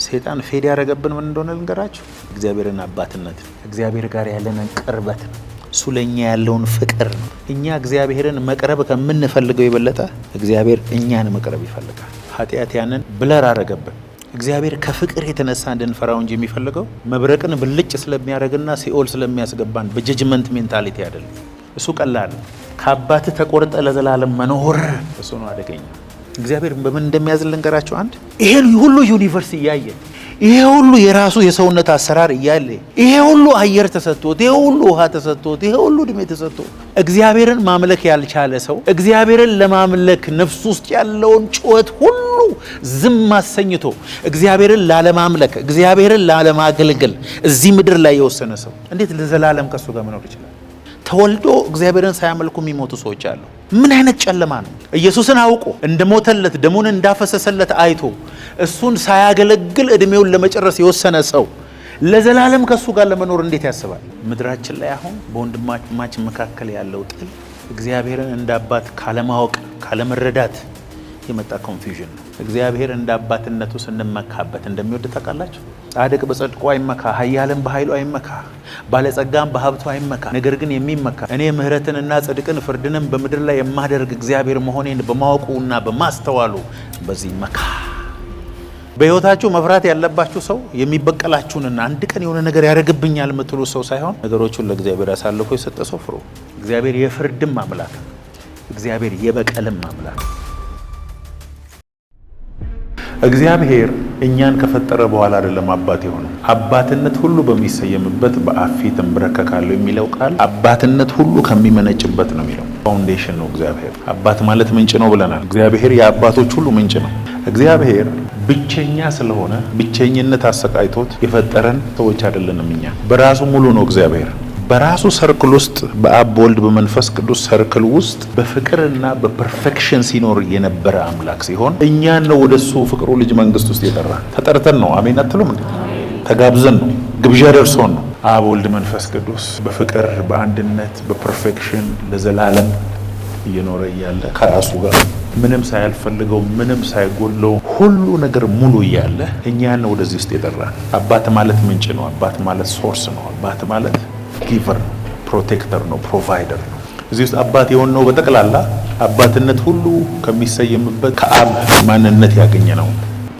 ሰይጣን ፌድ ያረገብን ምን እንደሆነ ልንገራችሁ። እግዚአብሔርን አባትነት፣ እግዚአብሔር ጋር ያለንን ቅርበት፣ ሱለኛ ያለውን ፍቅር። እኛ እግዚአብሔርን መቅረብ ከምንፈልገው የበለጠ እግዚአብሔር እኛን መቅረብ ይፈልጋል። ኃጢአት ያንን ብለር አረገብን። እግዚአብሔር ከፍቅር የተነሳ እንድንፈራው እንጂ የሚፈልገው መብረቅን ብልጭ ስለሚያደርግና ሲኦል ስለሚያስገባን በጀጅመንት ሜንታሊቲ አይደለም። እሱ ቀላል። ከአባት ተቆርጠ ለዘላለም መኖር እሱ ነው አደገኛ። እግዚአብሔር በምን እንደሚያዝን ልንገራቸው። አንድ ይሄን ሁሉ ዩኒቨርስ እያየ ይሄ ሁሉ የራሱ የሰውነት አሰራር እያለ ይሄ ሁሉ አየር ተሰጥቶት ይሄ ሁሉ ውሃ ተሰጥቶት ይሄ ሁሉ እድሜ ተሰጥቶት እግዚአብሔርን ማምለክ ያልቻለ ሰው እግዚአብሔርን ለማምለክ ነፍስ ውስጥ ያለውን ጩኸት ሁሉ ዝም አሰኝቶ እግዚአብሔርን ላለማምለክ እግዚአብሔርን ላለማገልገል እዚህ ምድር ላይ የወሰነ ሰው እንዴት ለዘላለም ከሱ ጋር መኖር ይችላል? ተወልዶ እግዚአብሔርን ሳያመልኩ የሚሞቱ ሰዎች አሉ። ምን አይነት ጨለማ ነው! ኢየሱስን አውቆ እንደሞተለት ደሙን እንዳፈሰሰለት አይቶ እሱን ሳያገለግል እድሜውን ለመጨረስ የወሰነ ሰው ለዘላለም ከሱ ጋር ለመኖር እንዴት ያስባል? ምድራችን ላይ አሁን በወንድማችን መካከል ያለው ጥል እግዚአብሔርን እንደ አባት ካለማወቅ ካለመረዳት የመጣ ኮንፊውዥን ነው። እግዚአብሔር እንደ አባትነቱ ስንመካበት እንደሚወድ ታውቃላችሁ። ጻድቅ በጽድቁ አይመካ፣ ኃያልም በኃይሉ አይመካ፣ ባለጸጋም በሀብቱ አይመካ። ነገር ግን የሚመካ እኔ ምሕረትንና ጽድቅን ፍርድንም በምድር ላይ የማደርግ እግዚአብሔር መሆኔን በማወቁና በማስተዋሉ በዚህ መካ። በሕይወታችሁ መፍራት ያለባችሁ ሰው የሚበቀላችሁንና አንድ ቀን የሆነ ነገር ያደርግብኛል የምትሉ ሰው ሳይሆን ነገሮቹን ለእግዚአብሔር አሳልፎ የሰጠ ሰው ፍሩ። እግዚአብሔር የፍርድም አምላክ፣ እግዚአብሔር የበቀልም አምላክ። እግዚአብሔር እኛን ከፈጠረ በኋላ አይደለም አባት የሆነው። አባትነት ሁሉ በሚሰየምበት በአብ ፊት እንበረከካለሁ የሚለው ቃል አባትነት ሁሉ ከሚመነጭበት ነው የሚለው። ፋውንዴሽን ነው እግዚአብሔር። አባት ማለት ምንጭ ነው ብለናል። እግዚአብሔር የአባቶች ሁሉ ምንጭ ነው። እግዚአብሔር ብቸኛ ስለሆነ ብቸኝነት አሰቃይቶት የፈጠረን ሰዎች አይደለንም። እኛ በራሱ ሙሉ ነው እግዚአብሔር። በራሱ ሰርክል ውስጥ በአብ በወልድ በመንፈስ ቅዱስ ሰርክል ውስጥ በፍቅርና በፐርፌክሽን ሲኖር የነበረ አምላክ ሲሆን እኛን ነው ወደሱ ፍቅሩ ልጅ መንግስት ውስጥ የጠራ። ተጠርተን ነው። አሜን አትሉም እንዴ? ተጋብዘን ነው። ግብዣ ደርሶን ነው። አብ ወልድ መንፈስ ቅዱስ በፍቅር በአንድነት በፐርፌክሽን ለዘላለም እየኖረ እያለ ከራሱ ጋር ምንም ሳያልፈልገው ምንም ሳይጎለው ሁሉ ነገር ሙሉ እያለ እኛን ነው ወደዚህ ውስጥ የጠራ። አባት ማለት ምንጭ ነው። አባት ማለት ሶርስ ነው። አባት ማለት ጊቨር ነው፣ ፕሮቴክተር ነው፣ ፕሮቫይደር ነው። እዚህ ውስጥ አባት የሆነው በጠቅላላ አባትነት ሁሉ ከሚሰየምበት ከአብ ማንነት ያገኘ ነው።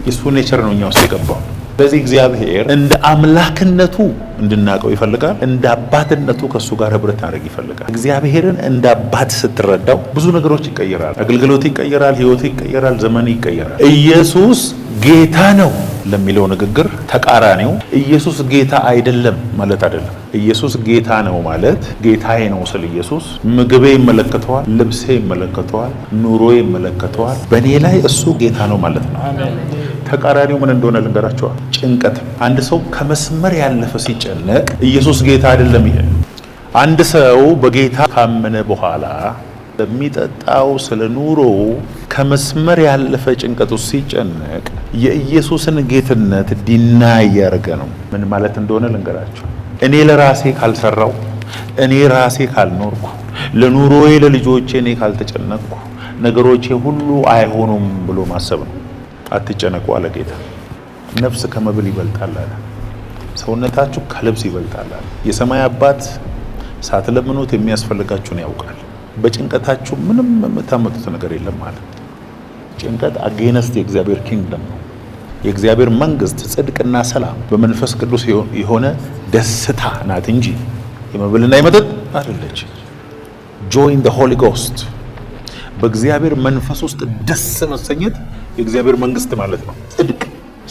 የሱ ኔቸር ነው እኛ ውስጥ የገባው። ስለዚህ እግዚአብሔር እንደ አምላክነቱ እንድናቀው ይፈልጋል። እንደ አባትነቱ ከሱ ጋር ህብረት ማድረግ ይፈልጋል። እግዚአብሔርን እንደ አባት ስትረዳው ብዙ ነገሮች ይቀየራል። አገልግሎት ይቀየራል፣ ህይወት ይቀየራል፣ ዘመን ይቀየራል። ኢየሱስ ጌታ ነው ለሚለው ንግግር ተቃራኒው ኢየሱስ ጌታ አይደለም ማለት አይደለም። ኢየሱስ ጌታ ነው ማለት ጌታዬ ነው ስለ ኢየሱስ ምግቤ ይመለከተዋል፣ ልብሴ ይመለከተዋል፣ ኑሮዬ ይመለከተዋል። በእኔ ላይ እሱ ጌታ ነው ማለት ነው። ተቃራኒው ምን እንደሆነ ልንገራቸዋል። ጭንቀት። አንድ ሰው ከመስመር ያለፈ ሲጨነቅ ኢየሱስ ጌታ አይደለም። ይሄ አንድ ሰው በጌታ ካመነ በኋላ ለሚጠጣው ስለ ኑሮ ከመስመር ያለፈ ጭንቀቱ ሲጨነቅ የኢየሱስን ጌትነት ዲና እያደረገ ነው። ምን ማለት እንደሆነ ልንገራቸው። እኔ ለራሴ ካልሰራው፣ እኔ ራሴ ካልኖርኩ፣ ለኑሮዬ ለልጆቼ እኔ ካልተጨነቅኩ ነገሮቼ ሁሉ አይሆኑም ብሎ ማሰብ ነው። አትጨነቁ አለ ጌታ። ነፍስ ከመብል ይበልጣል አለ። ሰውነታችሁ ከልብስ ይበልጣል አለ። የሰማይ አባት ሳትለምኑት የሚያስፈልጋችሁን ያውቃል። በጭንቀታችሁ ምንም የምታመጡት ነገር የለም ማለት። ጭንቀት አጌነስት የእግዚአብሔር ኪንግደም ነው። የእግዚአብሔር መንግስት ጽድቅና ሰላም በመንፈስ ቅዱስ የሆነ ደስታ ናት እንጂ የመብልና የመጠጥ አይደለች። ጆይ ኢን ዘ ሆሊ ጎስት፣ በእግዚአብሔር መንፈስ ውስጥ ደስ መሰኘት የእግዚአብሔር መንግስት ማለት ነው። ጽድቅ፣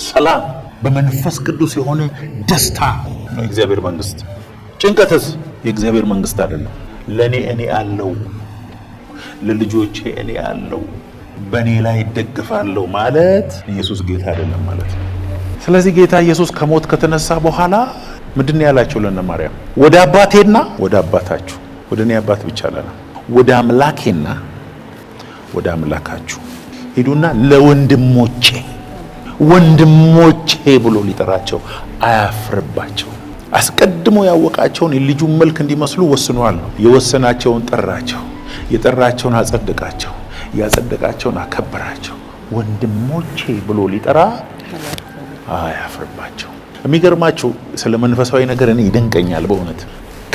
ሰላም በመንፈስ ቅዱስ የሆነ ደስታ ነው የእግዚአብሔር መንግስት። ጭንቀትስ የእግዚአብሔር መንግስት አይደለም። ለኔ እኔ አለው፣ ለልጆቼ እኔ አለው፣ በኔ ላይ ደግፋለሁ ማለት ኢየሱስ ጌታ አይደለም ማለት ነው። ስለዚህ ጌታ ኢየሱስ ከሞት ከተነሳ በኋላ ምንድን ነው ያላቸው ለነ ማርያም? ወደ አባቴና ወደ አባታችሁ፣ ወደ እኔ አባት ብቻ አላለ፣ ወደ አምላኬና ወደ አምላካችሁ ሂዱና ለወንድሞቼ ወንድሞቼ ብሎ ሊጠራቸው አያፍርባቸው። አስቀድሞ ያወቃቸውን የልጁን መልክ እንዲመስሉ ወስኗል። የወሰናቸውን ጠራቸው፣ የጠራቸውን አጸደቃቸው፣ ያጸደቃቸውን አከበራቸው። ወንድሞቼ ብሎ ሊጠራ አያፍርባቸው። የሚገርማችሁ ስለ መንፈሳዊ ነገር እኔ ይደንቀኛል በእውነት።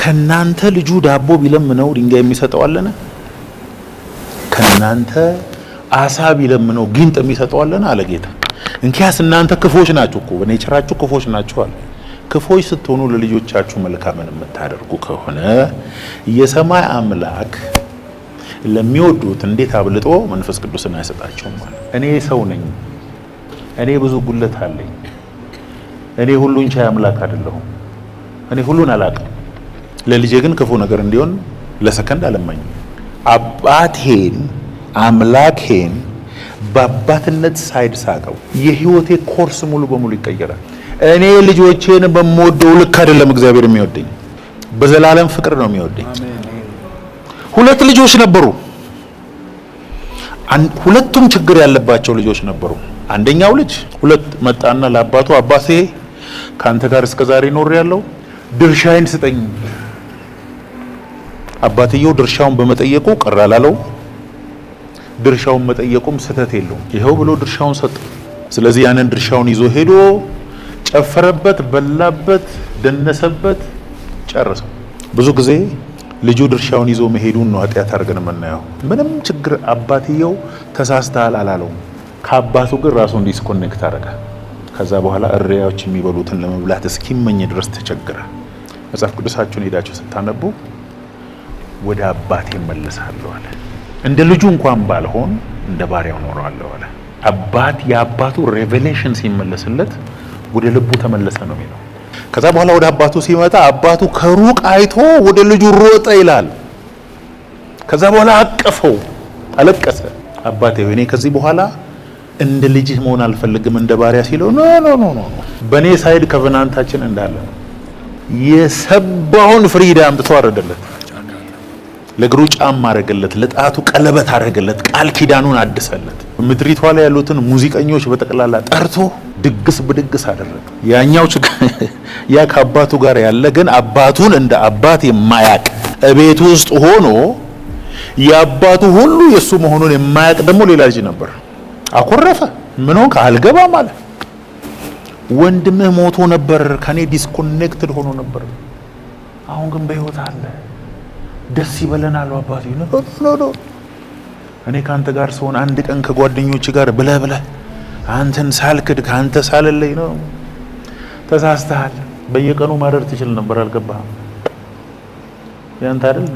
ከናንተ ልጁ ዳቦ ቢለምነው ድንጋይ የሚሰጠው አለነ? ከናንተ አሳ ቢለምነው ጊንጥ የሚሰጠው አለነ አለ ጌታ። እንኪያስ እናንተ ክፎች ናችሁ እኮ በኔቸራችሁ ክፎች ናችሁ አለ። ክፎች ስትሆኑ ለልጆቻችሁ መልካምን የምታደርጉ ከሆነ የሰማይ አምላክ ለሚወዱት እንዴት አብልጦ መንፈስ ቅዱስን አይሰጣቸውም ማለት። እኔ ሰው ነኝ፣ እኔ ብዙ ጉለት አለኝ፣ እኔ ሁሉን ቻይ አምላክ አይደለሁም፣ እኔ ሁሉን አላውቅም። ለልጄ ግን ክፉ ነገር እንዲሆን ለሰከንድ አለማኝ። አባቴን አምላኬን በአባትነት ሳይድ ሳቀው የህይወቴ ኮርስ ሙሉ በሙሉ ይቀየራል። እኔ ልጆቼን በምወደው ልክ አይደለም እግዚአብሔር የሚወደኝ፣ በዘላለም ፍቅር ነው የሚወደኝ። ሁለት ልጆች ነበሩ። ሁለቱም ችግር ያለባቸው ልጆች ነበሩ። አንደኛው ልጅ ሁለት መጣና ለአባቱ አባቴ ካንተ ጋር እስከዛሬ ኖር ያለው ድርሻዬን ስጠኝ። አባትየው ድርሻውን በመጠየቁ ቅር አላለው። ድርሻውን መጠየቁም ስህተት የለውም። ይሄው ብሎ ድርሻውን ሰጠ። ስለዚህ ያንን ድርሻውን ይዞ ሄዶ ጨፈረበት፣ በላበት፣ ደነሰበት፣ ጨረሰው። ብዙ ጊዜ ልጁ ድርሻውን ይዞ መሄዱን ነው ኃጢአት አድርገን የምናየው። ምንም ችግር አባትየው ተሳስተሃል አላለውም። ከአባቱ ግን ራሱን ዲስኮኔክት አደረገ። ከዛ በኋላ እሪያዎች የሚበሉትን ለመብላት እስኪመኝ ድረስ ተቸገረ። መጽሐፍ ቅዱሳችሁን ሄዳችሁ ስታነቡ ወደ አባቴ እመለሳለሁ አለ። እንደ ልጁ እንኳን ባልሆን እንደ ባሪያው ኖራለሁ አለ። አባት የአባቱ ሬቬሌሽን ሲመለስለት ወደ ልቡ ተመለሰ ነው የሚለው። ከዛ በኋላ ወደ አባቱ ሲመጣ አባቱ ከሩቅ አይቶ ወደ ልጁ ሮጠ ይላል። ከዛ በኋላ አቀፈው፣ አለቀሰ። አባቴ ሆይ እኔ ከዚህ በኋላ እንደ ልጅ መሆን አልፈልግም እንደ ባሪያ ሲለው ኖ ኖ ኖ ኖ በኔ ሳይድ ከቨናንታችን እንዳለ የሰባውን ፍሪዳ አምጥቶ አረደለት። ለእግሩ ጫማ አረገለት፣ ለጣቱ ቀለበት አረገለት፣ ቃል ኪዳኑን አድሰለት። ምድሪቷ ላይ ያሉትን ሙዚቀኞች በጠቅላላ ጠርቶ ድግስ በድግስ አደረገ። ያኛው ያ ከአባቱ ጋር ያለ ግን አባቱን እንደ አባት የማያቅ እቤቱ ውስጥ ሆኖ የአባቱ ሁሉ የሱ መሆኑን የማያቅ ደግሞ ሌላ ልጅ ነበር። አኮረፈ። ምን ሆንክ? አልገባም አለ። ወንድምህ ሞቶ ነበር፣ ከኔ ዲስኮኔክትድ ሆኖ ነበር፣ አሁን ግን በህይወት አለ፣ ደስ ይበለናል። አባቱ ኖ እኔ ካንተ ጋር ስሆን አንድ ቀን ከጓደኞች ጋር ብለህ አንተን ሳልክድ ካንተ ሳልለይ ነው። ተሳስተሃል። በየቀኑ ማረር ትችል ነበር፣ አልገባህም። ያንተ አይደል?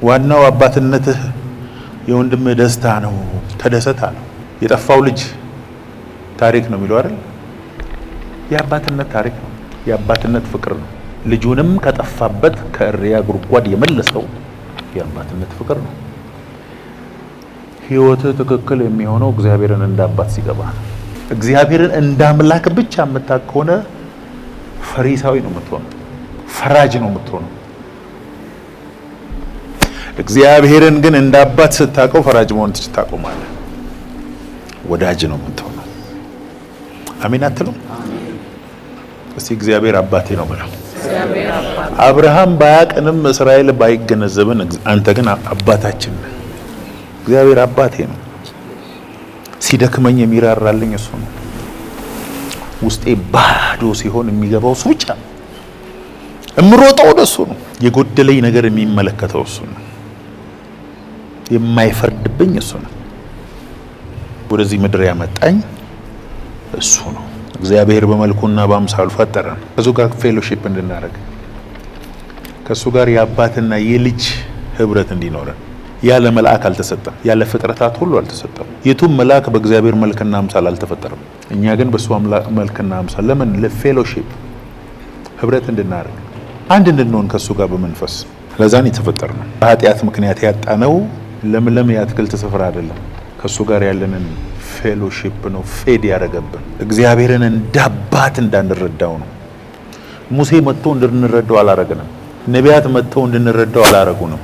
ዋናው አባትነትህ የወንድምህ ደስታ ነው፣ ተደሰት አለው። የጠፋው ልጅ ታሪክ ነው የሚለው አይደል? የአባትነት ታሪክ ነው፣ የአባትነት ፍቅር ነው። ልጁንም ከጠፋበት ከእሪያ ጉድጓድ የመለሰው የአባትነት ፍቅር ነው። ህይወትህ ትክክል የሚሆነው እግዚአብሔርን እንዳባት ሲገባ ነው። እግዚአብሔርን እንዳምላክ ብቻ የምታውቅ ከሆነ ፈሪሳዊ ነው የምትሆነው፣ ፈራጅ ነው የምትሆነው። እግዚአብሔርን ግን እንዳባት ስታውቀው ፈራጅ መሆን ትታቆማለህ፣ ወዳጅ ነው የምትሆነው። አሜን አትሉም? እስቲ እግዚአብሔር አባቴ ነው ብለው። አብርሃም ባያቅንም እስራኤል ባይገነዘብን አንተ ግን አባታችን ነህ። እግዚአብሔር አባቴ ነው። ሲደክመኝ የሚራራልኝ እሱ ነው። ውስጤ ባዶ ሲሆን የሚገባው እሱ ብቻ ነው። እምሮጠው ወደ እሱ ነው። የጎደለኝ ነገር የሚመለከተው እሱ ነው። የማይፈርድብኝ እሱ ነው። ወደዚህ ምድር ያመጣኝ እሱ ነው። እግዚአብሔር በመልኩና በአምሳሉ ፈጠረን ከሱ ጋር ፌሎሺፕ እንድናደርግ፣ ከሱ ጋር የአባትና የልጅ ህብረት እንዲኖረን። ያለ መልአክ አልተሰጠም፣ ያለ ፍጥረታት ሁሉ አልተሰጠም። የቱም መልአክ በእግዚአብሔር መልክና አምሳል አልተፈጠረም። እኛ ግን በሱ መልክና አምሳል ለምን? ለፌሎሺፕ ህብረት እንድናደርግ፣ አንድ እንድንሆን ከሱ ጋር በመንፈስ። ለዛን የተፈጠርነው። በኃጢአት ምክንያት ያጣነው ለምለም የአትክልት ስፍራ አይደለም፣ ከሱ ጋር ያለንን ፌሎሺፕ ነው ፌድ ያደረገብን። እግዚአብሔርን እንዳባት እንዳንረዳው ነው። ሙሴ መጥቶ እንድንረዳው አላረገንም። ነቢያት መጥተው እንድንረዳው አላረጉንም።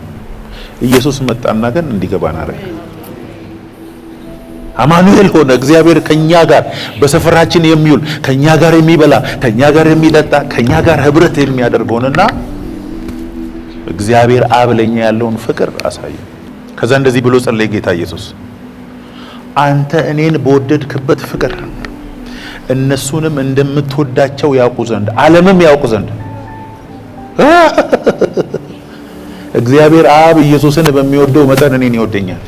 ኢየሱስ መጣና ግን እንዲገባን አረገ። አማኑኤል ሆነ። እግዚአብሔር ከኛ ጋር በሰፈራችን የሚውል ከኛ ጋር የሚበላ ከኛ ጋር የሚጠጣ ከኛ ጋር ህብረት የሚያደርግ ሆነና እግዚአብሔር አብ ለኛ ያለውን ፍቅር አሳየ። ከዛ እንደዚህ ብሎ ጸለየ ጌታ ኢየሱስ፣ አንተ እኔን በወደድክበት ፍቅር እነሱንም እንደምትወዳቸው ያውቁ ዘንድ ዓለምም ያውቁ ዘንድ እግዚአብሔር አብ ኢየሱስን በሚወደው መጠን እኔን ይወደኛል።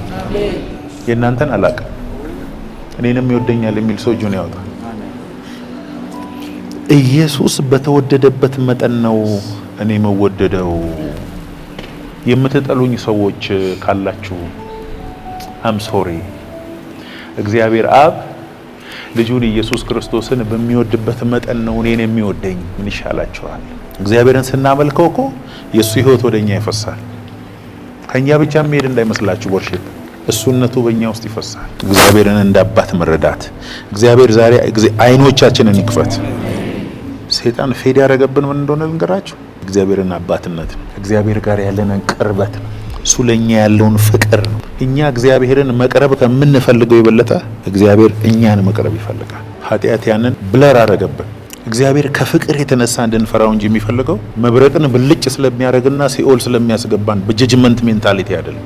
የእናንተን አላውቅም። እኔንም ይወደኛል የሚል ሰው እጁን ያወጣ። ኢየሱስ በተወደደበት መጠን ነው እኔ መወደደው። የምትጠሉኝ ሰዎች ካላችሁ አም ሶሪ። እግዚአብሔር አብ ልጁን ኢየሱስ ክርስቶስን በሚወድበት መጠን ነው እኔን የሚወደኝ። ምን ይሻላችኋል? እግዚአብሔርን ስናመልከው እኮ የሱ ሕይወት ወደኛ ይፈሳል። ከኛ ብቻ መሄድ እንዳይመስላችሁ ወርሺፕ እሱነቱ በእኛ ውስጥ ይፈሳል። እግዚአብሔርን እንደ አባት መረዳት። እግዚአብሔር ዛሬ አይኖቻችንን ይክፈት። ሰይጣን ፌድ ያደረገብን ምን እንደሆነ ልንገራችሁ። እግዚአብሔርን አባትነት ነው። እግዚአብሔር ጋር ያለንን ቅርበት ነው። እሱ ለኛ ያለውን ፍቅር ነው። እኛ እግዚአብሔርን መቅረብ ከምንፈልገው የበለጠ እግዚአብሔር እኛን መቅረብ ይፈልጋል። ኃጢአት ያንን ብለር አደረገብን። እግዚአብሔር ከፍቅር የተነሳ እንድንፈራው እንጂ የሚፈልገው መብረቅን ብልጭ ስለሚያደርግና ሲኦል ስለሚያስገባን በጀጅመንት ሜንታሊቲ አይደለም።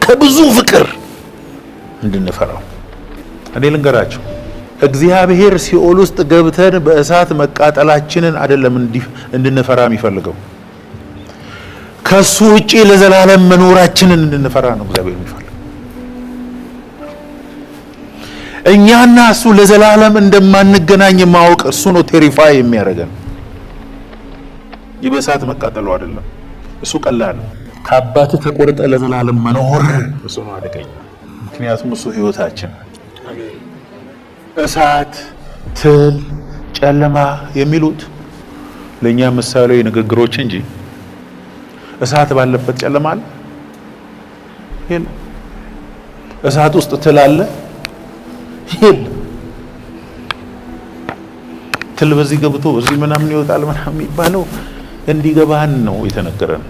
ከብዙ ፍቅር እንድንፈራው። እኔ ልንገራችሁ፣ እግዚአብሔር ሲኦል ውስጥ ገብተን በእሳት መቃጠላችንን አይደለም እንድንፈራ የሚፈልገው፣ ከሱ ውጪ ለዘላለም መኖራችንን እንድንፈራ ነው እግዚአብሔር የሚፈልገው። እኛና እሱ ለዘላለም እንደማንገናኝ ማወቅ እሱ ነው ቴሪፋይ የሚያደርገን። በእሳት መቃጠሉ አይደለም። እሱ ቀላል ነው። ከአባት ተቆርጠ ለዘላለም መኖር እሱ ነው አደገኛ። ምክንያቱም እሱ ህይወታችን። እሳት፣ ትል፣ ጨለማ የሚሉት ለኛ ምሳሌያዊ ንግግሮች እንጂ እሳት ባለበት ጨለማ አለ? የለም። እሳት ውስጥ ትል አለ? የለም። ትል በዚህ ገብቶ በዚህ ምናምን ይወጣል ምናምን የሚባለው እንዲገባን ነው የተነገረን።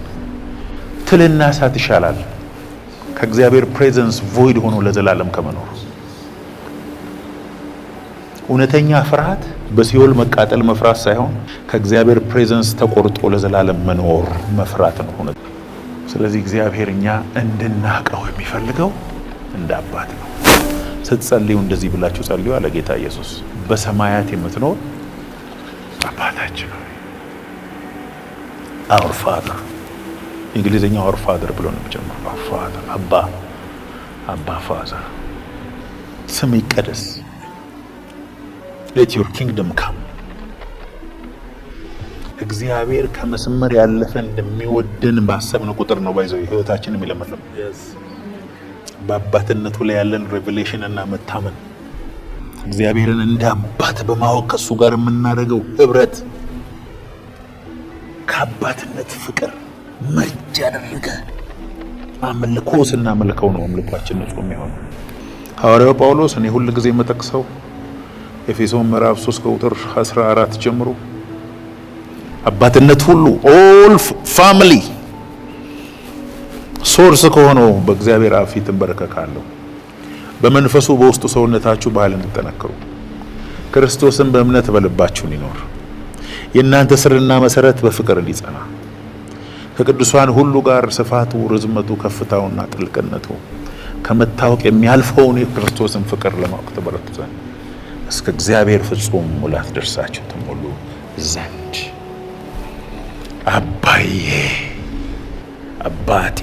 ትልና እሳት ይሻላል ከእግዚአብሔር ፕሬዘንስ ቮይድ ሆኖ ለዘላለም ከመኖር። እውነተኛ ፍርሃት በሲኦል መቃጠል መፍራት ሳይሆን ከእግዚአብሔር ፕሬዘንስ ተቆርጦ ለዘላለም መኖር መፍራት ነው። ስለዚህ እግዚአብሔር እኛ እንድናቀው የሚፈልገው እንደ አባት ነው። ስትጸልዩ እንደዚህ ብላችሁ ጸልዩ አለ ጌታ ኢየሱስ። በሰማያት የምትኖር አባታችን ሆይ። አወር ፋዘር እንግሊዘኛው አወር ፋዘር ብሎ ነው የሚጀምረው። አወር ፋዘር አባ ፋዘር። ስም ይቀደስ። let your kingdom come። እግዚአብሔር ከመስመር ያለፈ እንደሚወደን ባሰብን ቁጥር ነው ባይዘው ህይወታችን የሚለመልም። በአባትነቱ ላይ ያለን ሬቨሌሽን እና መታመን፣ እግዚአብሔርን እንደ አባት በማወቅ ከሱ ጋር የምናደርገው ህብረት፣ ከአባትነት ፍቅር መርጅ ያደረገ አምልኮ ስናመልከው ነው አምልኳችን ንጹህ የሚሆነው። ሐዋርያው ጳውሎስ እኔ ሁሉ ጊዜ የምጠቅሰው ኤፌሶን ምዕራፍ 3 ከቁጥር 14 ጀምሮ አባትነት ሁሉ ኦል ፋሚሊ ሶርስ ከሆነው በእግዚአብሔር አብ ፊት እንበረከካለሁ። በመንፈሱ በውስጡ ሰውነታችሁ በኃይል እንድትጠነክሩ ክርስቶስን በእምነት በልባችሁ ይኖር። የእናንተ ስርና መሰረት በፍቅር እንዲጸና ከቅዱሳን ሁሉ ጋር ስፋቱ፣ ርዝመቱ፣ ከፍታውና ጥልቅነቱ ከመታወቅ የሚያልፈውን የክርስቶስን ፍቅር ለማወቅ ትበረቱ ዘንድ እስከ እግዚአብሔር ፍጹም ሙላት ደርሳችሁ ትሞሉ ዘንድ። አባዬ፣ አባቴ፣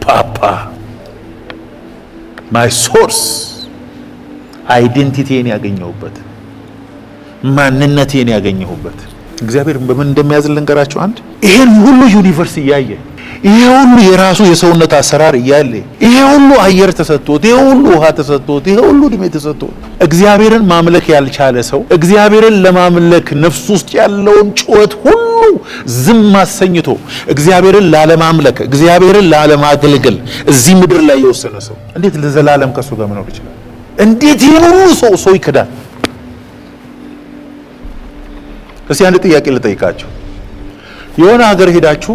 ፓፓ ማይ ሶርስ አይዴንቲቲን ያገኘሁበት ማንነቴን ያገኘሁበት እግዚአብሔር በምን እንደሚያዝልን ልንገራችሁ። አንድ ይሄን ሁሉ ዩኒቨርስ እያየ ይሄ ሁሉ የራሱ የሰውነት አሰራር እያለ ይሄ ሁሉ አየር ተሰጥቶት ይሄ ሁሉ ውሃ ተሰጥቶት ይሄ ሁሉ እድሜ ተሰጥቶት እግዚአብሔርን ማምለክ ያልቻለ ሰው እግዚአብሔርን ለማምለክ ነፍስ ውስጥ ያለውን ጩኸት ሁሉ ዝም አሰኝቶ እግዚአብሔርን ላለማምለክ እግዚአብሔርን ላለማገልገል እዚህ ምድር ላይ የወሰነ ሰው እንዴት ለዘላለም ከሱ ጋር መኖር ይችላል? እንዴት ይሄን ሁሉ ሰው ይክዳል? እስኪ አንድ ጥያቄ ልጠይቃችሁ። የሆነ ሀገር ሄዳችሁ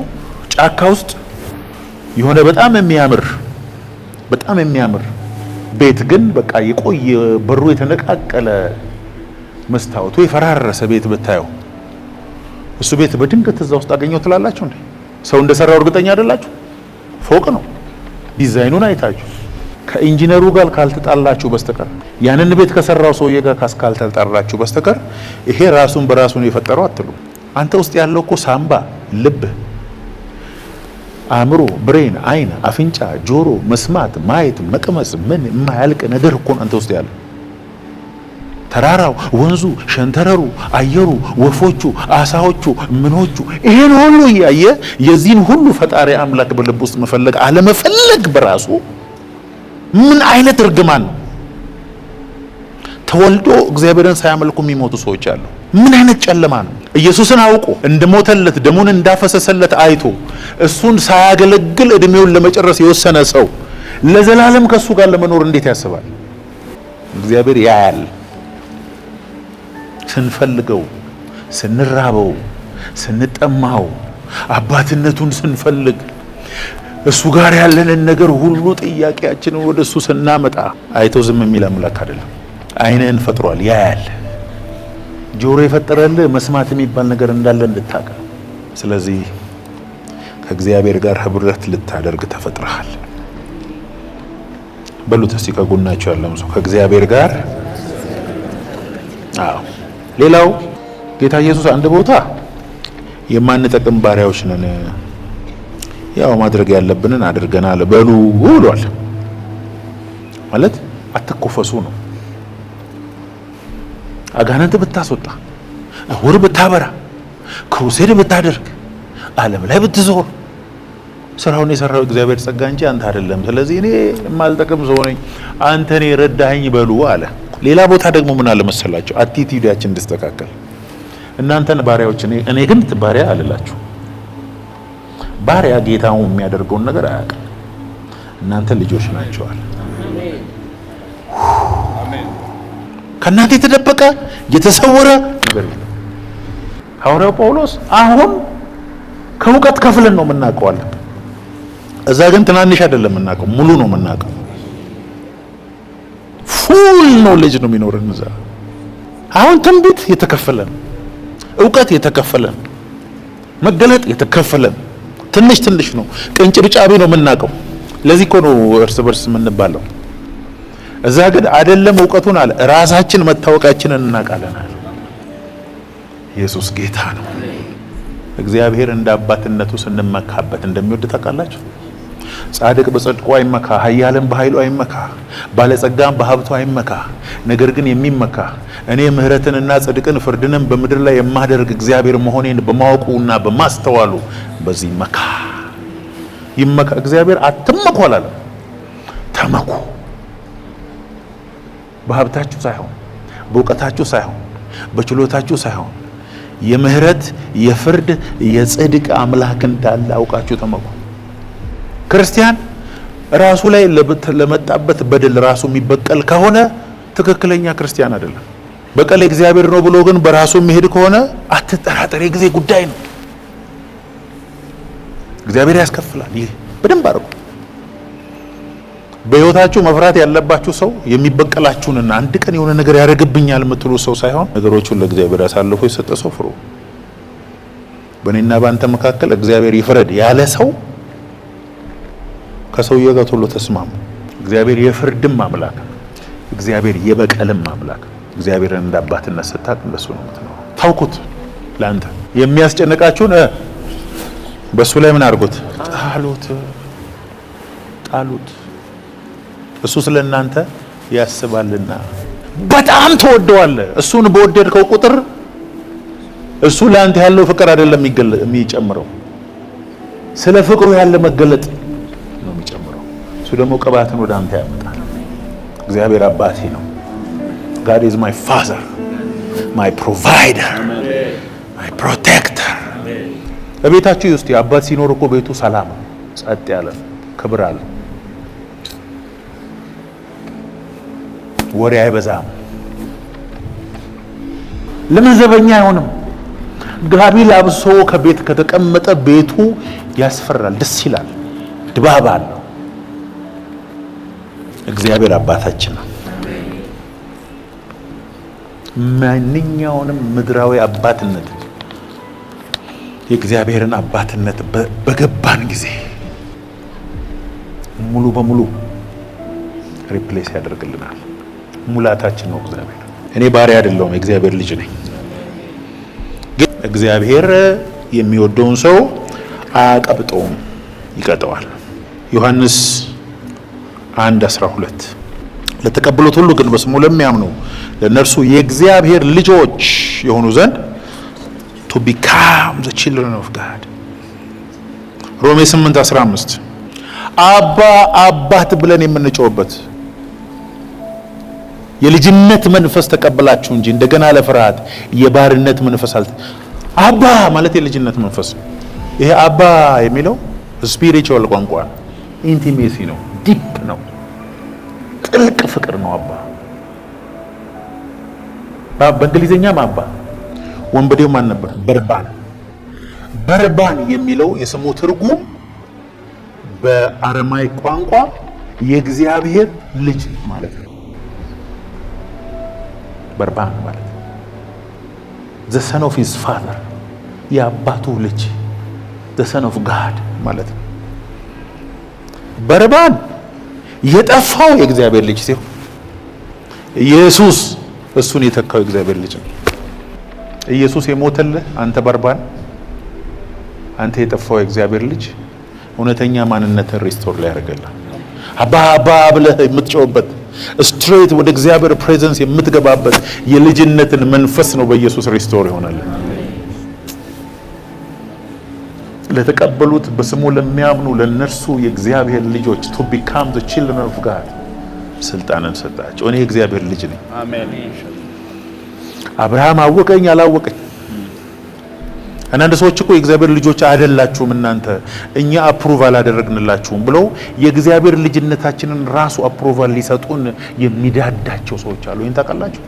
ጫካ ውስጥ የሆነ በጣም የሚያምር ቤት ግን በቃ የቆየ በሩ የተነቃቀለ መስታወቱ የፈራረሰ ቤት ብታየው እሱ ቤት በድንገት እዛ ውስጥ አገኘው ትላላችሁ እንዴ? ሰው እንደሰራው እርግጠኛ አይደላችሁ? ፎቅ ነው። ዲዛይኑን አይታችሁ ከኢንጂነሩ ጋር ካልተጣላችሁ በስተቀር ያንን ቤት ከሰራው ሰውዬ ጋር ካልተጣላችሁ በስተቀር ይሄ ራሱን በራሱን የፈጠረው አትሉ። አንተ ውስጥ ያለው እኮ ሳምባ፣ ልብ፣ አእምሮ፣ ብሬን፣ አይን፣ አፍንጫ፣ ጆሮ፣ መስማት፣ ማየት፣ መቅመስ ምን የማያልቅ ነገር እኮ አንተ ውስጥ ያለው። ተራራው፣ ወንዙ፣ ሸንተረሩ፣ አየሩ፣ ወፎቹ፣ አሳዎቹ፣ ምኖቹ ይሄን ሁሉ እያየ የዚህን ሁሉ ፈጣሪ አምላክ በልብ ውስጥ መፈለግ አለመፈለግ በራሱ ምን አይነት እርግማን ነው? ተወልዶ እግዚአብሔርን ሳያመልኩ የሚሞቱ ሰዎች አሉ። ምን አይነት ጨለማ ነው? ኢየሱስን አውቆ እንደሞተለት ደሙን እንዳፈሰሰለት አይቶ እሱን ሳያገለግል እድሜውን ለመጨረስ የወሰነ ሰው ለዘላለም ከሱ ጋር ለመኖር እንዴት ያስባል? እግዚአብሔር ያያል። ስንፈልገው፣ ስንራበው፣ ስንጠማው፣ አባትነቱን ስንፈልግ እሱ ጋር ያለንን ነገር ሁሉ ጥያቄያችንን ወደ እሱ ስናመጣ አይቶ ዝም የሚል አምላክ አይደለም። አይንህን ፈጥሯል፣ ያያል። ጆሮ የፈጠረልህ መስማት የሚባል ነገር እንዳለ እንድታውቅ። ስለዚህ ከእግዚአብሔር ጋር ህብረት ልታደርግ ተፈጥረሃል። በሉት እስቲ ከጎናችሁ ያለውን ሰው ከእግዚአብሔር ጋር። አዎ። ሌላው ጌታ ኢየሱስ አንድ ቦታ የማንጠቅም ባሪያዎች ነን፣ ያው ማድረግ ያለብንን አድርገናል በሉ ብሏል። ማለት አትኮፈሱ ነው። አጋንንት ብታስወጣ፣ እውር ብታበራ፣ ክሩሴድ ብታደርግ፣ ዓለም ላይ ብትዞር ስራውን የሰራው እግዚአብሔር ጸጋ እንጂ አንተ አይደለም። ስለዚህ እኔ የማልጠቅም ሰው ነኝ፣ አንተ እኔ ረዳኸኝ በሉ አለ። ሌላ ቦታ ደግሞ ምን አለ መሰላችሁ? አቲቲዩዳችን እንድስተካከል እናንተን ባሪያዎች እኔ ግን ባሪያ አልላችሁ። ባሪያ ጌታው የሚያደርገውን ነገር አያውቅም። እናንተ ልጆች ናቸዋል። ከእናንተ የተደበቀ የተሰወረ ነገር የለም። ሐዋርያው ጳውሎስ አሁን ከእውቀት ከፍለን ነው የምናውቀዋለን። እዛ ግን ትናንሽ አይደለም የምናውቀው፣ ሙሉ ነው የምናውቀው። ፉል ኖሌጅ ነው የሚኖረን እዛ። አሁን ትንቢት የተከፈለን፣ እውቀት የተከፈለን፣ መገለጥ የተከፈለን ትንሽ ትንሽ ነው፣ ቅንጭብጫቢ ነው የምናውቀው። ለዚህ እኮ ነው እርስ በርስ የምንባለው። እዛ ግን አይደለም እውቀቱን አለ ራሳችን መታወቃችንን እናውቃለን። ኢየሱስ ጌታ ነው። እግዚአብሔር እንደ አባትነቱ ስንመካበት እንደሚወድ ታውቃላችሁ። ጻድቅ በጽድቁ አይመካ፣ ኃያልም በኃይሉ አይመካ፣ ባለጸጋም በሀብቱ አይመካ። ነገር ግን የሚመካ እኔ ምሕረትንና ጽድቅን ፍርድንም በምድር ላይ የማደርግ እግዚአብሔር መሆኔን በማወቁና በማስተዋሉ በዚህ መካ ይመካ። እግዚአብሔር አትመኩ አላለም፣ ተመኩ። በሀብታችሁ ሳይሆን፣ በእውቀታችሁ ሳይሆን፣ በችሎታችሁ ሳይሆን የምህረት የፍርድ የጽድቅ አምላክ እንዳለ አውቃችሁ ተመኩ። ክርስቲያን ራሱ ላይ ለመጣበት በደል ራሱ የሚበቀል ከሆነ ትክክለኛ ክርስቲያን አይደለም። በቀል እግዚአብሔር ነው ብሎ ግን በራሱ የሚሄድ ከሆነ አትጠራጠር፣ የጊዜ ጉዳይ ነው። እግዚአብሔር ያስከፍላል። ይህ በደንብ አድርጉ። በህይወታችሁ መፍራት ያለባችሁ ሰው የሚበቀላችሁንና አንድ ቀን የሆነ ነገር ያደርግብኛል የምትሉ ሰው ሳይሆን ነገሮቹን ለእግዚአብሔር አሳልፎ የሰጠ ሰው ፍሩ። በእኔና በአንተ መካከል እግዚአብሔር ይፍረድ ያለ ሰው ከሰውየው ጋር ቶሎ ተስማሙ። እግዚአብሔር የፍርድም አምላክ፣ እግዚአብሔር የበቀልም አምላክ። እግዚአብሔርን እንደ አባትነት ስታቅ እንደሱ ነው የምትኖረው። ታውቁት። ለአንተ የሚያስጨንቃችሁን በሱ ላይ ምን አድርጉት? ጣሉት። እሱ ስለ እናንተ ያስባልና በጣም ተወደዋለህ። እሱን በወደድከው ቁጥር እሱ ለአንተ ያለው ፍቅር አይደለም የሚጨምረው፣ ስለ ፍቅሩ ያለ መገለጥ ነው የሚጨምረው። እሱ ደግሞ ቅባትን ወደ አንተ ያመጣል። እግዚአብሔር አባቴ ነው። God is my father, my provider, my protector። በቤታችሁ ውስጥ የአባት ሲኖር እኮ ቤቱ ሰላም፣ ጸጥ ያለ፣ ክብር አለ፣ ወሬ አይበዛም። ለምን ዘበኛ አይሆንም? ጋቢ ላብሶ ከቤት ከተቀመጠ ቤቱ ያስፈራል፣ ደስ ይላል፣ ድባብ አለው። እግዚአብሔር አባታችን ነው። ማንኛውንም ምድራዊ አባትነት የእግዚአብሔርን አባትነት በገባን ጊዜ ሙሉ በሙሉ ሪፕሌስ ያደርግልናል። ሙላታችን ነው እግዚአብሔር። እኔ ባሪያ አይደለሁም፣ የእግዚአብሔር ልጅ ነኝ። ግን እግዚአብሔር የሚወደውን ሰው አያቀብጠውም፣ ይቀጠዋል። ዮሐንስ 1:12 ለተቀበሉት ሁሉ ግን በስሙ ለሚያምኑ ለእነርሱ የእግዚአብሔር ልጆች የሆኑ ዘንድ to become the children of God። ሮሜ 8:15 አባ አባት ብለን የምንጮህበት የልጅነት መንፈስ ተቀበላችሁ እንጂ እንደገና ለፍርሃት የባርነት መንፈስ አባ ማለት የልጅነት መንፈስ። ይሄ አባ የሚለው ስፒሪቹዋል ቋንቋ ነው፣ ኢንቲሜሲ ነው፣ ዲፕ ነው፣ ጥልቅ ፍቅር ነው። አባ በእንግሊዝኛም አባ። ወንበዴው ማን ነበር? በርባን። በርባን የሚለው የስሙ ትርጉም በአረማይክ ቋንቋ የእግዚአብሔር ልጅ ማለት ነው። በርባን ማለት the son of his father፣ የአባቱ ልጅ the son of God ማለት ነው። በርባን የጠፋው የእግዚአብሔር ልጅ ሲሆን ኢየሱስ እሱን የተካው የእግዚአብሔር ልጅ ነው። ኢየሱስ የሞተልህ አንተ በርባን፣ አንተ የጠፋው የእግዚአብሔር ልጅ እውነተኛ ማንነትን ሪስቶር ላይ ያደርጋል። አባ አባ ብለህ የምትጮህበት ስትሬት ወደ እግዚአብሔር ፕሬዘንስ የምትገባበት የልጅነትን መንፈስ ነው በኢየሱስ ሪስቶር ይሆናል። ለተቀበሉት በስሙ ለሚያምኑ ለነርሱ የእግዚአብሔር ልጆች to become the children of God ስልጣንን ሰጣቸው። እኔ የእግዚአብሔር ልጅ ነኝ። አሜን። አብርሃም አወቀኝ አላወቀኝ። አንዳንድ ሰዎች እኮ የእግዚአብሔር ልጆች አይደላችሁም እናንተ እኛ አፕሩቫል አደረግንላችሁም ብለው የእግዚአብሔር ልጅነታችንን ራሱ አፕሩቫል ሊሰጡን የሚዳዳቸው ሰዎች አሉ። ይሄን ታውቃላችሁ?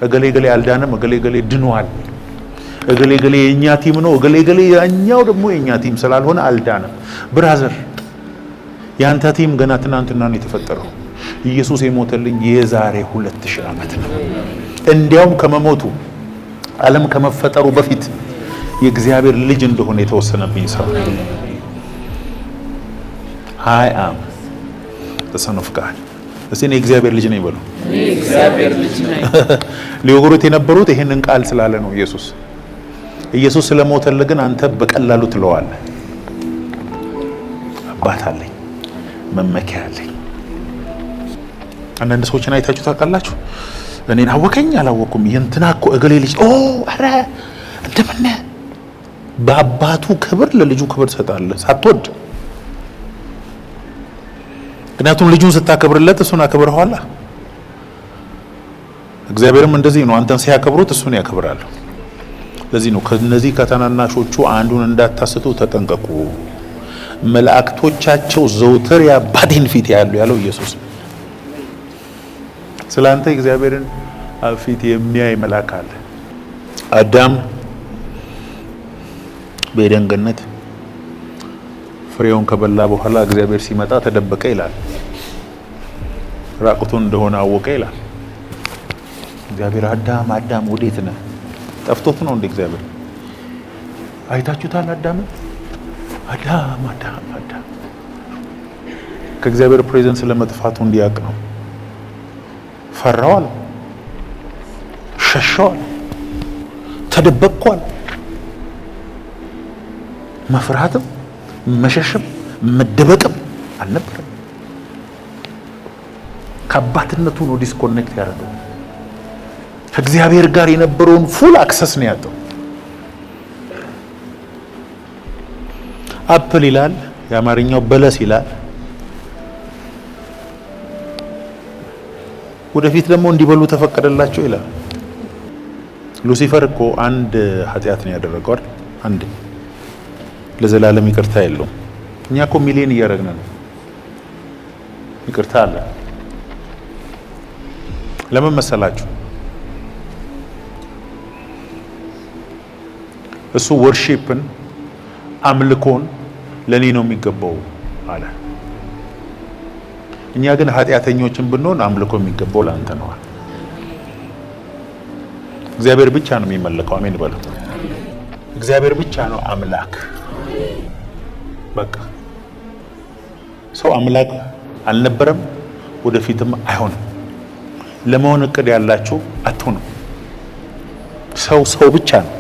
እገሌ ገሌ አልዳነም፣ እገሌ ገሌ ድኗል፣ እገሌ ገሌ የኛ ቲም ነው፣ እገሌ ገሌ ያኛው ደግሞ የኛ ቲም ስላልሆነ አልዳነም። ብራዘር ያንተ ቲም ገና ትናንትና ነው የተፈጠረው። ኢየሱስ የሞተልኝ የዛሬ 2000 ዓመት ነው። እንዲያውም ከመሞቱ ዓለም ከመፈጠሩ በፊት የእግዚአብሔር ልጅ እንደሆነ የተወሰነብኝ ሰው። I am the son of God። እስቲ እኔ የእግዚአብሔር ልጅ ነኝ በሉ። እኔ የእግዚአብሔር ልጅ ነኝ። ሊወግሩት የነበሩት ይሄንን ቃል ስላለ ነው። ኢየሱስ ስለሞተልህ ግን አንተ በቀላሉ ትለዋለህ። አባት አለኝ፣ መመኪያ አለኝ። አንዳንድ ሰዎችን አይታችሁ ታውቃላችሁ? እኔን አወቀኝ አላወኩም የእንትና እኮ እገሌ ልጅ ኧረ እንደምን በአባቱ ክብር ለልጁ ክብር ትሰጣለህ ሳትወድ። ምክንያቱም ልጁን ስታከብርለት እሱን አከብረዋለህ። እግዚአብሔርም እንደዚህ ነው፣ አንተን ሲያከብሩት እሱን ያከብራሉ። ለዚህ ነው ከነዚህ ከተናናሾቹ አንዱን እንዳታስቱ ተጠንቀቁ፣ መላእክቶቻቸው ዘውትር የአባቴን ፊት ያለው ኢየሱስ። ስላንተ እግዚአብሔርን ፊት የሚያይ መልአክ አለ። አዳም በኤደን ገነት ፍሬውን ከበላ በኋላ እግዚአብሔር ሲመጣ ተደበቀ ይላል። ራቁቱን እንደሆነ አወቀ ይላል። እግዚአብሔር አዳም አዳም ወዴት ነህ? ጠፍቶት ነው እንደ እግዚአብሔር አይታችሁታል? አዳምን አዳም አዳም አዳም ከእግዚአብሔር ፕሬዘንስ ለመጥፋቱ እንዲያውቅ ነው። ፈራዋል፣ ሸሸዋል፣ ተደበቅኳል። መፍራትም መሸሽም መደበቅም አልነበረም። ከአባትነቱ ነው ዲስኮኔክት ያደረገው። ከእግዚአብሔር ጋር የነበረውን ፉል አክሰስ ነው ያጣው። አፕል ይላል የአማርኛው በለስ ይላል። ወደፊት ደግሞ እንዲበሉ ተፈቀደላቸው ይላል። ሉሲፈር እኮ አንድ ኃጢአት ነው ያደረገው አይደል? አንድ ለዘላለም ይቅርታ የለውም። እኛ እኮ ሚሊዮን እያደረግን ነው። ይቅርታ አለ። ለምን መሰላችሁ? እሱ ወርሺፕን አምልኮን ለኔ ነው የሚገባው አለ። እኛ ግን ኃጢአተኞችን ብንሆን አምልኮ የሚገባው ለአንተ ነው። እግዚአብሔር ብቻ ነው የሚመለከው። አሜን በሉ። እግዚአብሔር ብቻ ነው አምላክ። በቃ ሰው አምላክ አልነበረም ወደፊትም አይሆንም። ለመሆን እቅድ ያላችሁ አትሆኑም። ሰው ብቻ ነው።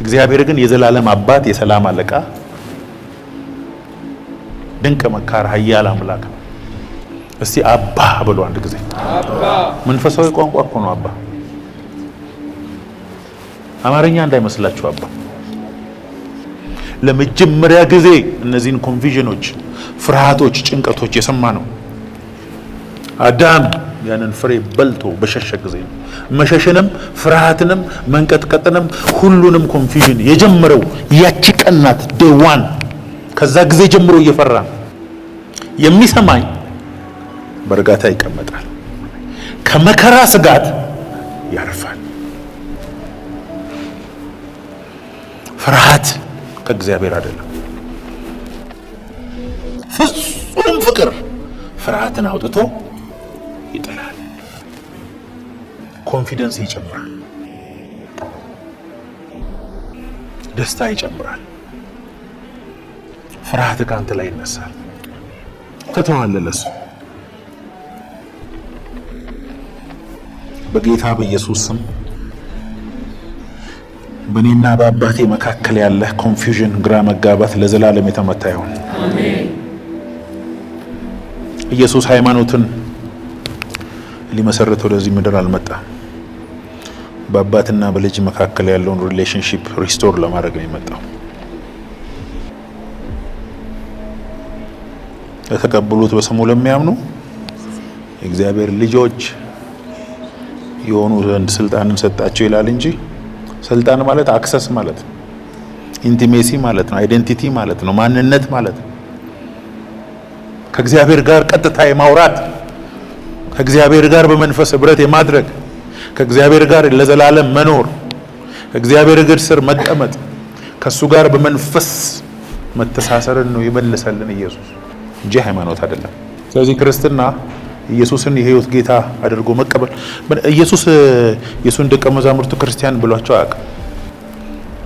እግዚአብሔር ግን የዘላለም አባት፣ የሰላም አለቃ፣ ድንቅ መካር፣ ኃያል አምላክ ነው። እስቲ አባ ብሎ አንድ ጊዜ አባ። መንፈሳዊ ቋንቋ እኮ ነው አባ። አማርኛ እንዳይመስላችሁ አባ። ለመጀመሪያ ጊዜ እነዚህን ኮንፊዥኖች፣ ፍርሃቶች፣ ጭንቀቶች የሰማ ነው አዳም ያንን ፍሬ በልቶ በሸሸ ጊዜ ነው። መሸሽንም ፍርሃትንም መንቀጥቀጥንም ሁሉንም ኮንፊዥን የጀመረው ያቺ ቀን ናት፣ ዴይ ዋን። ከዛ ጊዜ ጀምሮ እየፈራ የሚሰማኝ በእርጋታ ይቀመጣል፣ ከመከራ ስጋት ያርፋል። ፍርሃት ከእግዚአብሔር አይደለም። ፍጹም ፍቅር ፍርሃትን አውጥቶ ይጥላል። ኮንፊደንስ ይጨምራል፣ ደስታ ይጨምራል። ፍርሃት ካንተ ላይ ይነሳል፣ ትተዋለህ ለሱ። በጌታ በኢየሱስ ስም በእኔና በአባቴ መካከል ያለ ኮንፊውዥን፣ ግራ መጋባት ለዘላለም የተመታ ይሁን። አሜን። ኢየሱስ ሃይማኖትን ሊመሰረት ወደዚህ ምድር አልመጣም። በአባትና በልጅ መካከል ያለውን ሪሌሽንሺፕ ሪስቶር ለማድረግ ነው የመጣው። ለተቀበሉት በስሙ ለሚያምኑ የእግዚአብሔር ልጆች የሆኑ ዘንድ ስልጣንን ሰጣቸው ይላል እንጂ ስልጣን ማለት አክሰስ ማለት ነው፣ ኢንቲሜሲ ማለት ነው፣ አይዴንቲቲ ማለት ነው፣ ማንነት ማለት ነው። ከእግዚአብሔር ጋር ቀጥታ የማውራት፣ ከእግዚአብሔር ጋር በመንፈስ ህብረት የማድረግ፣ ከእግዚአብሔር ጋር ለዘላለም መኖር፣ ከእግዚአብሔር እግር ስር መቀመጥ፣ ከሱ ጋር በመንፈስ መተሳሰርን ነው የመለሰልን ኢየሱስ እንጂ ሃይማኖት አይደለም። ስለዚህ ክርስትና ኢየሱስን የህይወት ጌታ አድርጎ መቀበል። ኢየሱስ የሱን ደቀ መዛሙርቱ ክርስቲያን ብሏቸው አያውቅም።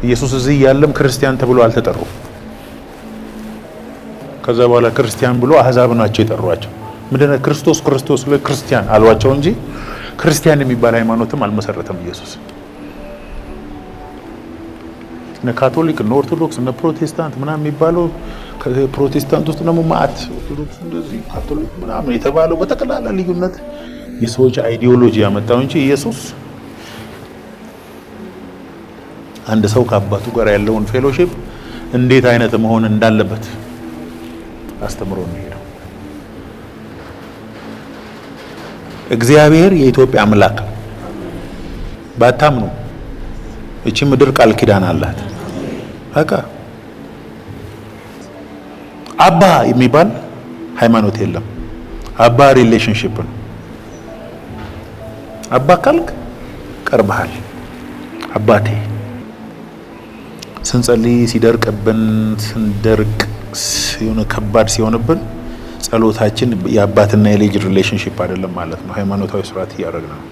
ኢየሱስ እዚህ ያለም ክርስቲያን ተብሎ አልተጠሩም። ከዛ በኋላ ክርስቲያን ብሎ አህዛብ ናቸው የጠሯቸው። ምንድነው ክርስቶስ ለክርስቲያን አሏቸው እንጂ ክርስቲያን የሚባል ሃይማኖትም አልመሰረተም ኢየሱስ። እነ ካቶሊክ፣ እነ ኦርቶዶክስ፣ እነ ፕሮቴስታንት ምናምን የሚባለው ፕሮቴስታንት ውስጥ ደግሞ ማአት ኦርቶዶክስ እንደዚህ ካቶሊክ ምናምን የተባለው በጠቅላላ ልዩነት የሰዎች አይዲዮሎጂ ያመጣው እንጂ ኢየሱስ አንድ ሰው ከአባቱ ጋር ያለውን ፌሎሺፕ እንዴት አይነት መሆን እንዳለበት አስተምሮ ነው የሄደው። እግዚአብሔር የኢትዮጵያ አምላክ ባታምኑ እቺ ምድር ቃል ኪዳን አላት። በቃ አባ የሚባል ሃይማኖት የለም። አባ ሪሌሽንሺፕ ነው። አባ ካልክ ቀርበሃል። አባቴ ስንጸልይ ሲደርቅብን ስንደርቅ የሆነ ከባድ ሲሆንብን ጸሎታችን የአባትና የልጅ ሪሌሽንሺፕ አይደለም ማለት ነው። ሃይማኖታዊ ስርዓት እያደረግን ነው።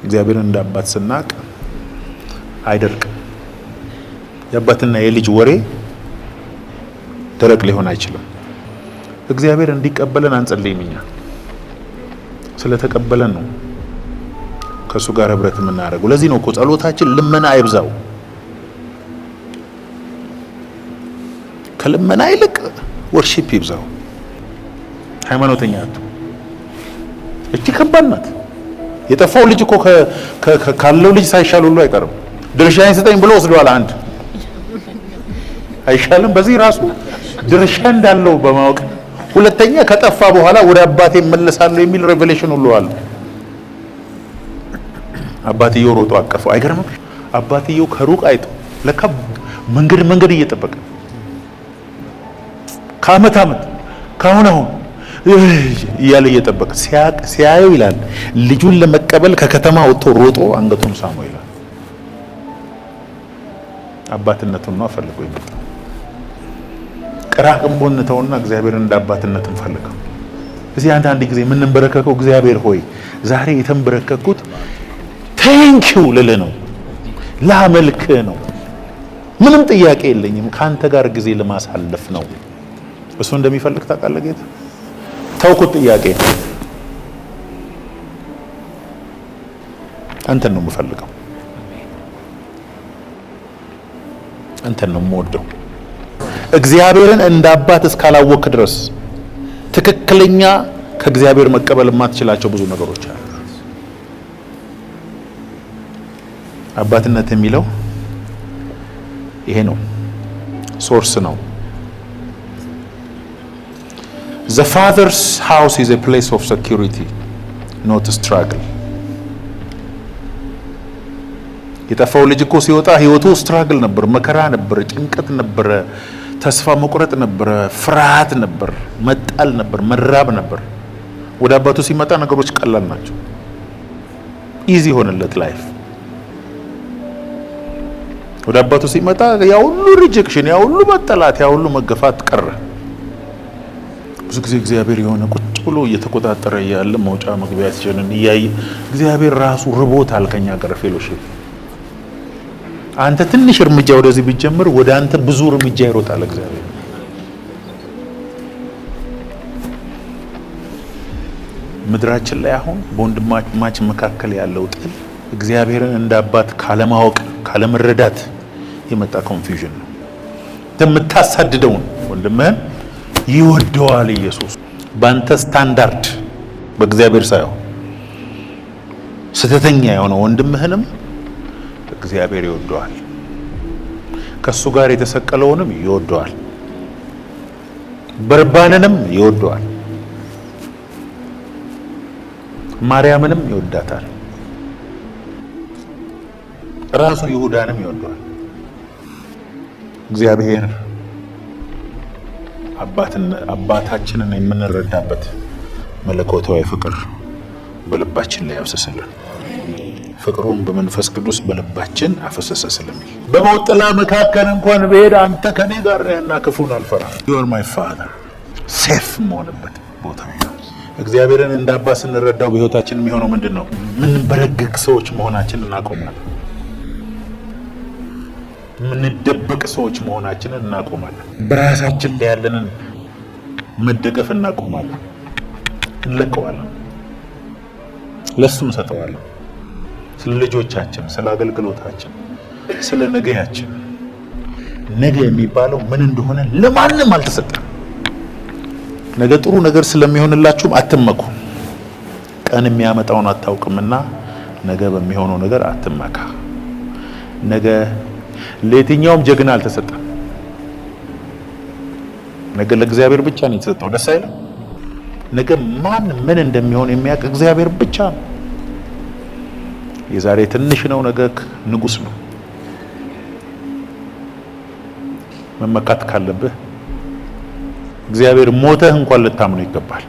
እግዚአብሔርን እንደ አባት ስናቅ አይደርቅም። የአባትና የልጅ ወሬ ደረቅ ሊሆን አይችልም። እግዚአብሔር እንዲቀበለን አንጸልይም። እኛ ስለተቀበለን ነው ከሱ ጋር ህብረት የምናደርገው። ለዚህ ነው እኮ ጸሎታችን ልመና አይብዛው። ከልመና ይልቅ ወርሺፕ ይብዛው። ሃይማኖተኛ አትሁን። እቺ ከባድ ናት። የጠፋው ልጅ እኮ ካለው ልጅ ሳይሻል ሁሉ አይቀርም። ድርሻዬን ስጠኝ ብሎ ወስዷል። አንድ አይሻልም? በዚህ ራሱ ድርሻ እንዳለው በማወቅ ሁለተኛ ከጠፋ በኋላ ወደ አባቴ እመለሳለሁ የሚል ሬቨሌሽን ሁሉ አለ። አባትየው ሮጦ አቀፈው። አይገርምም? አባትየው ከሩቅ አይቶ ለካ መንገድ እየጠበቀ ከአመት ካሁን እያለ እየጠበቀ ሲያየው ይላል ልጁን ለመቀበል ከከተማ ወጥቶ ሮጦ አንገቱን ሳመው ይላል። አባትነቱን ነው ፈልጎ ይመጣ። ቅራቅንቦን ተውና እግዚአብሔርን እንደ አባትነት እንፈልገው። እዚህ አንድ ጊዜ የምንበረከከው እግዚአብሔር ሆይ ዛሬ የተንበረከኩት ቴንኪው ልልህ ነው፣ ላመልክህ ነው። ምንም ጥያቄ የለኝም። ካንተ ጋር ጊዜ ለማሳለፍ ነው። እሱ እንደሚፈልግ ታውቃለህ ጌታ። ተውኩት ጥያቄ አንተን ነው የምፈልገው አንተን ነው የምወደው እግዚአብሔርን እንደ አባት እስካላወቅ ድረስ ትክክለኛ ከእግዚአብሔር መቀበል የማትችላቸው ብዙ ነገሮች አሉ አባትነት የሚለው ይሄ ነው ሶርስ ነው The father's house is a place of security not a struggle የጠፋው ልጅ እኮ ሲወጣ ህይወቱ ስትራግል ነበር መከራ ነበር ጭንቀት ነበር ተስፋ መቁረጥ ነበር ፍርሃት ነበር መጣል ነበር መራብ ነበር ወደ አባቱ ሲመጣ ነገሮች ቀላል ናቸው ኢዚ ሆነለት ላይፍ ወደ አባቱ ሲመጣ ያ ሁሉ ሪጀክሽን ያ ሁሉ መጠላት ያ ሁሉ መገፋት ቀረ ብዙ ጊዜ እግዚአብሔር የሆነ ቁጭ ብሎ እየተቆጣጠረ ያለ መውጫ መግቢያ ሲጀነን ይያይ እግዚአብሔር ራሱ ርቦታል ከኛ ጋር ፌሎሺፕ አንተ ትንሽ እርምጃ ወደዚህ ቢጀምር ወደ አንተ ብዙ እርምጃ ይሮጣል እግዚአብሔር ምድራችን ላይ አሁን በወንድማማች መካከል ያለው ጥል እግዚአብሔርን እንደ አባት ካለማወቅ ካለመረዳት የመጣ ኮንፊውዥን ነው ተምታሳድደው ወንድምህን ይወደዋል ኢየሱስ ባንተ ስታንዳርድ በእግዚአብሔር ሳይሆን ስተተኛ የሆነ ወንድምህንም እግዚአብሔር ይወደዋል ከሱ ጋር የተሰቀለውንም ይወደዋል በርባንንም ይወደዋል ማርያምንም ይወዳታል ራሱ ይሁዳንም ይወደዋል እግዚአብሔር አባታችንን የምንረዳበት መለኮታዊ ፍቅር በልባችን ላይ ያፈሰሰልን ፍቅሩን በመንፈስ ቅዱስ በልባችን አፈሰሰ ስለሚል በሞት ጥላ መካከል እንኳን ብሄድ አንተ ከኔ ጋር ነህና ክፉን አልፈራም you are my father ሴፍ መሆንበት ቦታ ነው እግዚአብሔርን እንደ አባት ስንረዳው በህይወታችን የሚሆነው ምንድነው ምን በረግግ ሰዎች መሆናችንን እናቆማለን ምን ደበቅ ሰዎች መሆናችንን እናቆማለን በራሳችን ላይ ያለንን መደገፍ እናቆማለን እንለቀዋለን ለሱም ሰጠዋለን ስለ ልጆቻችን ስለ አገልግሎታችን ስለ ነገያችን ነገ የሚባለው ምን እንደሆነ ለማንም አልተሰጠም ነገ ጥሩ ነገር ስለሚሆንላችሁም አትመኩ ቀን የሚያመጣውን አታውቅምና ነገ በሚሆነው ነገር አትመካ ነገ ለየትኛውም ጀግና አልተሰጠም ነገ ለእግዚአብሔር ብቻ ነው የተሰጠው ደስ አይልም ነገ ማን ምን እንደሚሆን የሚያውቅ እግዚአብሔር ብቻ ነው የዛሬ ትንሽ ነው ነገ ንጉስ ነው መመካት ካለብህ እግዚአብሔር ሞተህ እንኳን ልታምነው ይገባል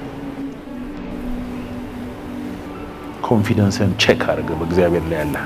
ኮንፊደንስን ቼክ አድርገህ በእግዚአብሔር ላይ ያለህ